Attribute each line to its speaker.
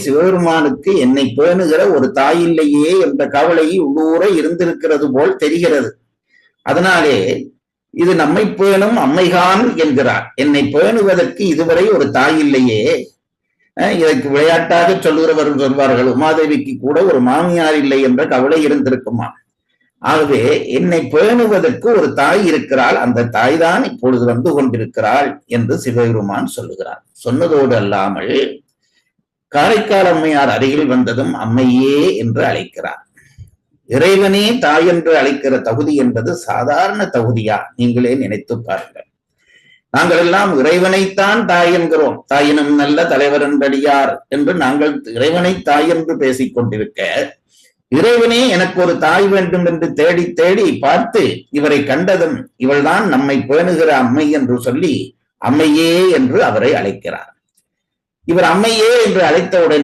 Speaker 1: சிவபெருமானுக்கு என்னை பேணுகிற ஒரு தாய் இல்லையே என்ற கவலை உள்ளூர இருந்திருக்கிறது போல் தெரிகிறது. அதனாலே இது நம்மை பேணும் அம்மைகான் என்கிறார். என்னை பேணுவதற்கு இதுவரை ஒரு தாய் இல்லையே. இதற்கு விளையாட்டாக சொல்லுகிறவர்கள் சொல்வார்கள், உமாதேவிக்கு கூட ஒரு மாமியார் இல்லை என்ற கவலை இருந்திருக்குமா. ஆகவே என்னை பேணுவதற்கு ஒரு தாய் இருக்கிறாள், அந்த தாய் தான் இப்பொழுது வந்து கொண்டிருக்கிறாள் என்று சிவபெருமான் சொல்லுகிறார். சொன்னதோடு அல்லாமல் காரைக்கால் அம்மையார் அருகில் வந்ததும் அம்மையே என்று அழைக்கிறார். இறைவனே தாய் என்று அழைக்கிற தகுதி என்பது சாதாரண தகுதியா? நீங்களே நினைத்து பாருங்கள். நாங்கள் எல்லாம் இறைவனைத்தான் தாய் என்கிறோம். தாயினும் நல்ல தலைவர் என்றடியார் என்று நாங்கள் இறைவனை தாய் என்று பேசிக் கொண்டிருக்க, இறைவனே எனக்கு ஒரு தாய் வேண்டும் என்று தேடி தேடி பார்த்து இவரை கண்டதும் இவள்தான் நம்மை பேணுகிற அம்மை என்று சொல்லி அம்மையே என்று அவரை அழைக்கிறார். இவர் அம்மையே என்று அழைத்தவுடன்